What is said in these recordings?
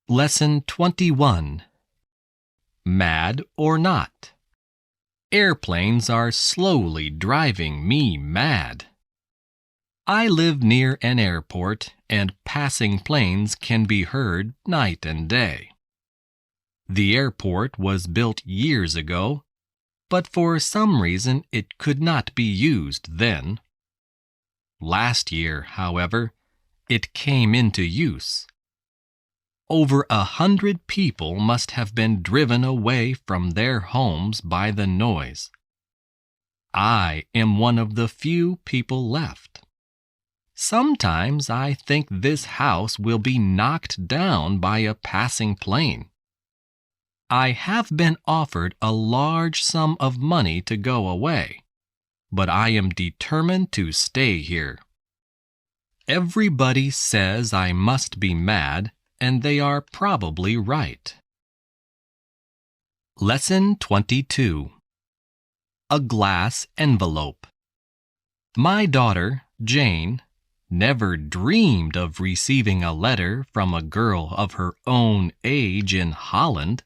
Lesson 21. Mad or Not? Airplanes are slowly driving me mad. I live near an airport, and passing planes can be heard night and day. The airport was built years ago, but for some reason it could not be used then. Last year, however, it came into use. Over 100 people must have been driven away from their homes by the noise. I am one of the few people left. Sometimes I think this house will be knocked down by a passing plane. I have been offered a large sum of money to go away, but I am determined to stay here. Everybody says I must be mad, and they are probably right. Lesson 22. A glass envelope. My daughter, Jane, never dreamed of receiving a letter from a girl of her own age in Holland.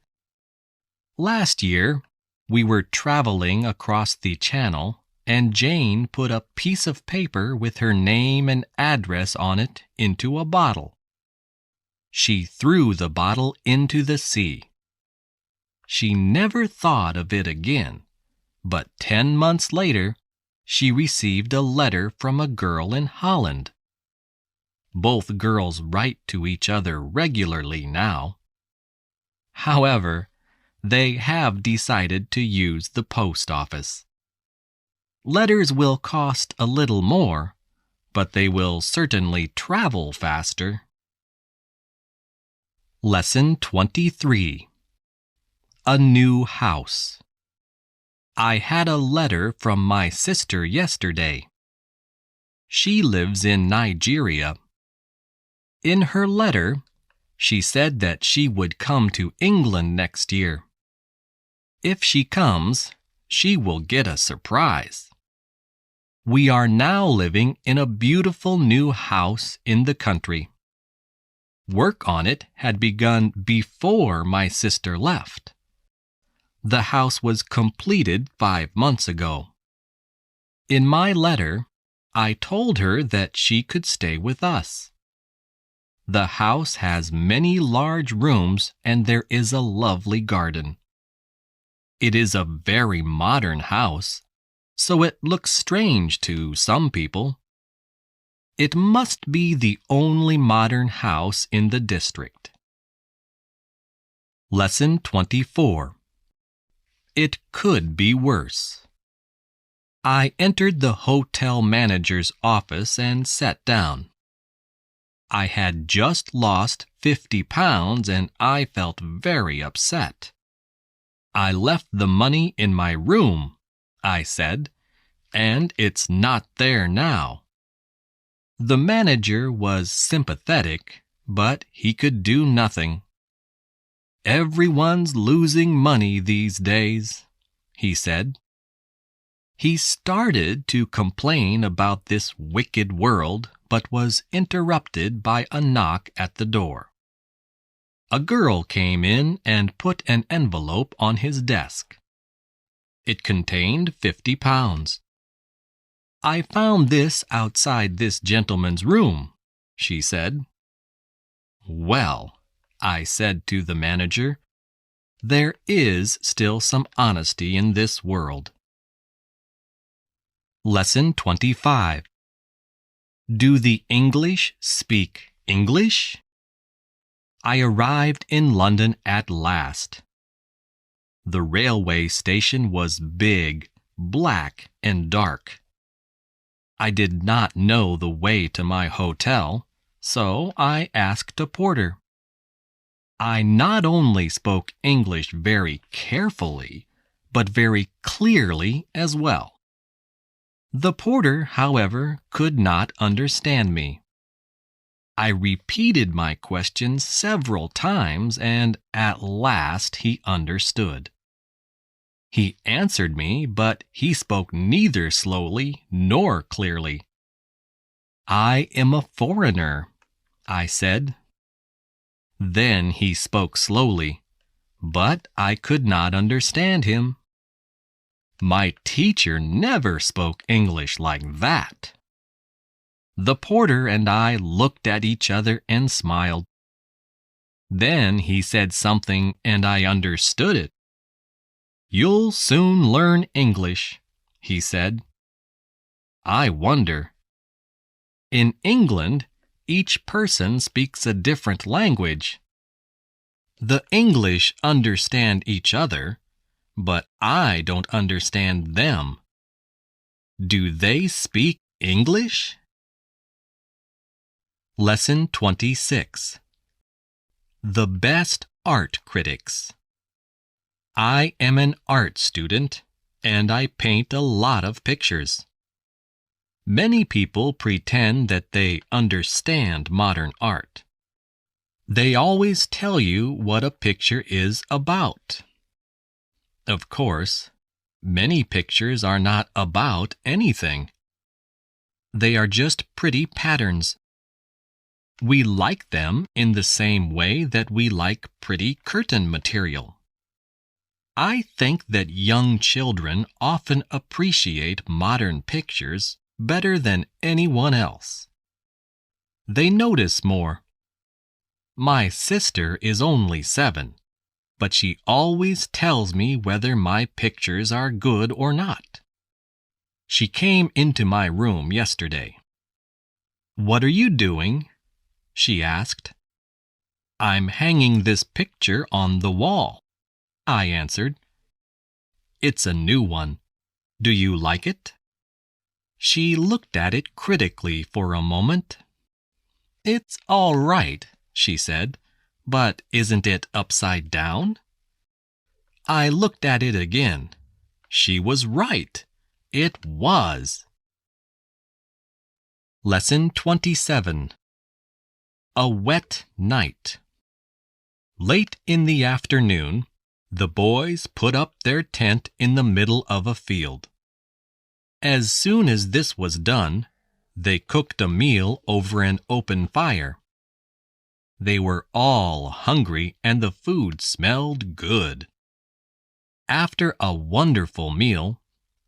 Last year, we were traveling across the channel, and Jane put a piece of paper with her name and address on it into a bottle. She threw the bottle into the sea. She never thought of it again, but 10 months later, she received a letter from a girl in Holland. Both girls write to each other regularly now. However, they have decided to use the post office. Letters will cost a little more, but they will certainly travel faster. Lesson 23. A new house. I had a letter from my sister yesterday. She lives in Nigeria. In her letter, she said that she would come to England next year. If she comes, she will get a surprise. We are now living in a beautiful new house in the country. Work on it had begun before my sister left. The house was completed 5 months ago. In my letter, I told her that she could stay with us. The house has many large rooms and there is a lovely garden. It is a very modern house, so it looks strange to some people. It must be the only modern house in the district. Lesson 24. It could be worse. I entered the hotel manager's office and sat down. I had just lost £50 and I felt very upset. I left the money in my room, I said, and it's not there now. The manager was sympathetic, but he could do nothing. Everyone's losing money these days, he said. He started to complain about this wicked world, but was interrupted by a knock at the door. A girl came in and put an envelope on his desk. It contained £50. I found this outside this gentleman's room, she said. Well, I said to the manager, there is still some honesty in this world. Lesson 25. Do the English speak English? I arrived in London at last. The railway station was big, black, and dark. I did not know the way to my hotel, so I asked a porter. I not only spoke English very carefully, but very clearly as well. The porter, however, could not understand me. I repeated my question several times, and at last he understood. He answered me, but he spoke neither slowly nor clearly. I am a foreigner, I said. Then he spoke slowly, but I could not understand him. My teacher never spoke English like that. The porter and I looked at each other and smiled. Then he said something and I understood it. "You'll soon learn English," he said. I wonder. In England, each person speaks a different language. The English understand each other, but I don't understand them. Do they speak English? Lesson 26. The Best Art Critics. I am an art student, and I paint a lot of pictures. Many people pretend that they understand modern art. They always tell you what a picture is about. Of course, many pictures are not about anything. They are just pretty patterns. We like them in the same way that we like pretty curtain material. I think that young children often appreciate modern pictures better than anyone else. They notice more. My sister is only 7, but she always tells me whether my pictures are good or not. She came into my room yesterday. "What are you doing?" she asked. "I'm hanging this picture on the wall," I answered. "It's a new one. Do you like it?" She looked at it critically for a moment. "It's all right," she said, "but isn't it upside down?" I looked at it again. She was right. It was. Lesson 27. A Wet Night. Late in the afternoon, the boys put up their tent in the middle of a field. As soon as this was done, they cooked a meal over an open fire. They were all hungry and the food smelled good. After a wonderful meal,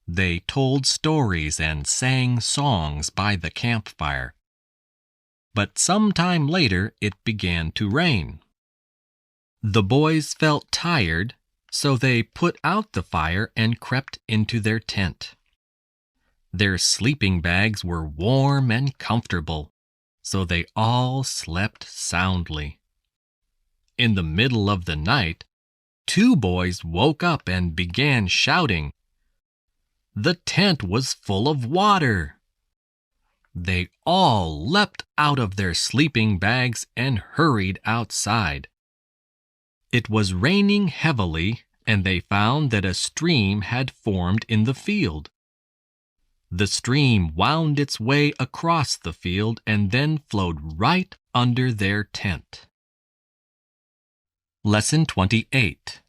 they told stories and sang songs by the campfire. But some time later it began to rain. The boys felt tired, so they put out the fire and crept into their tent. Their sleeping bags were warm and comfortable, so they all slept soundly. In the middle of the night, 2 boys woke up and began shouting. The tent was full of water. They all leapt out of their sleeping bags and hurried outside. It was raining heavily, and they found that a stream had formed in the field. The stream wound its way across the field and then flowed right under their tent. Lesson 28.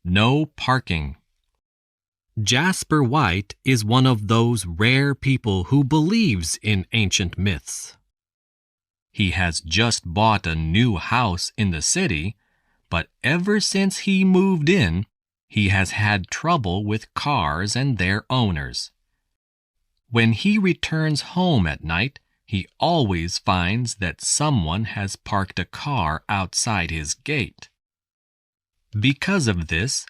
No Parking. Jasper White is one of those rare people who believes in ancient myths. He has just bought a new house in the city, but ever since he moved in, he has had trouble with cars and their owners. When he returns home at night, he always finds that someone has parked a car outside his gate. Because of this,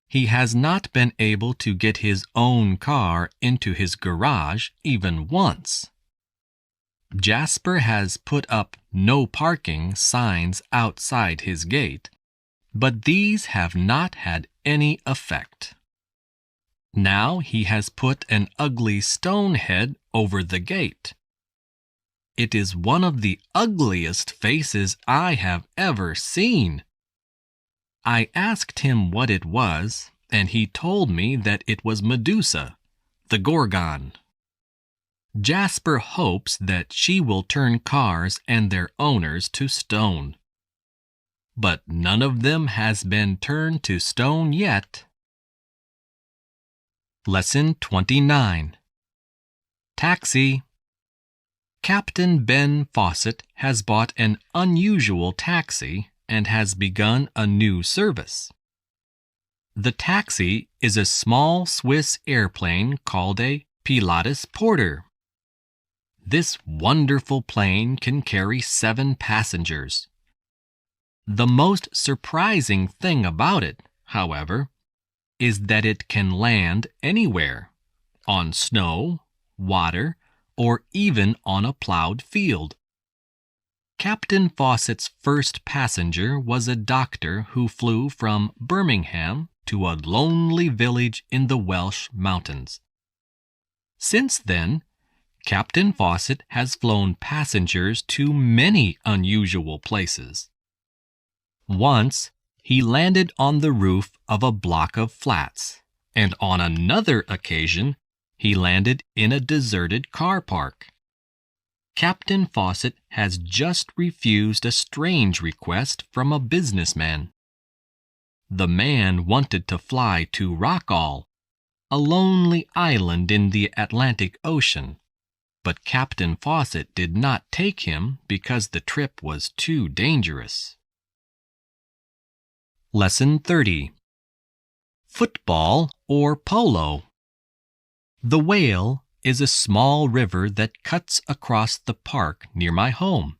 he has not been able to get his own car into his garage even once. Jasper has put up "No Parking" signs outside his gate, but these have not had any effect. Now he has put an ugly stone head over the gate. It is one of the ugliest faces I have ever seen. I asked him what it was, and he told me that it was Medusa, the Gorgon. Jasper hopes that she will turn cars and their owners to stone. But none of them has been turned to stone yet. Lesson 29. Taxi. Captain Ben Fawcett has bought an unusual taxi and has begun a new service. The taxi is a small Swiss airplane called a Pilatus Porter. This wonderful plane can carry 7 passengers. The most surprising thing about it, however, is that it can land anywhere, on snow, water, or even on a plowed field. Captain Fawcett's first passenger was a doctor who flew from Birmingham to a lonely village in the Welsh mountains. Since then, Captain Fawcett has flown passengers to many unusual places. Once, he landed on the roof of a block of flats, and on another occasion, he landed in a deserted car park. Captain Fawcett has just refused a strange request from a businessman. The man wanted to fly to Rockall, a lonely island in the Atlantic Ocean, but Captain Fawcett did not take him because the trip was too dangerous. Lesson 30. Football or polo. The Whale is a small river that cuts across the park near my home.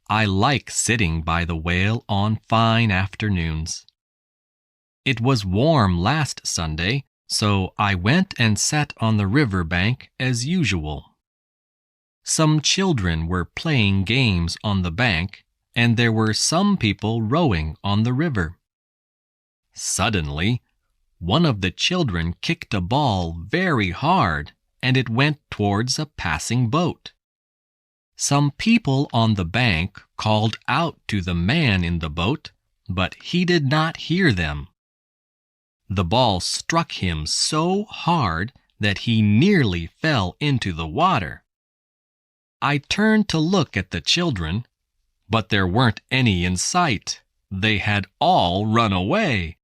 I like sitting by the Whale on fine afternoons. It was warm last Sunday, so I went and sat on the river bank as usual. Some children were playing games on the bank, and there were some people rowing on the river. Suddenly, one of the children kicked a ball very hard, and it went towards a passing boat. Some people on the bank called out to the man in the boat, but he did not hear them. The ball struck him so hard that he nearly fell into the water. I turned to look at the children, but there weren't any in sight. They had all run away.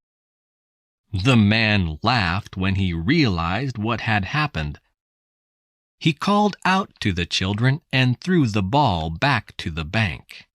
The man laughed when he realized what had happened. He called out to the children and threw the ball back to the bank.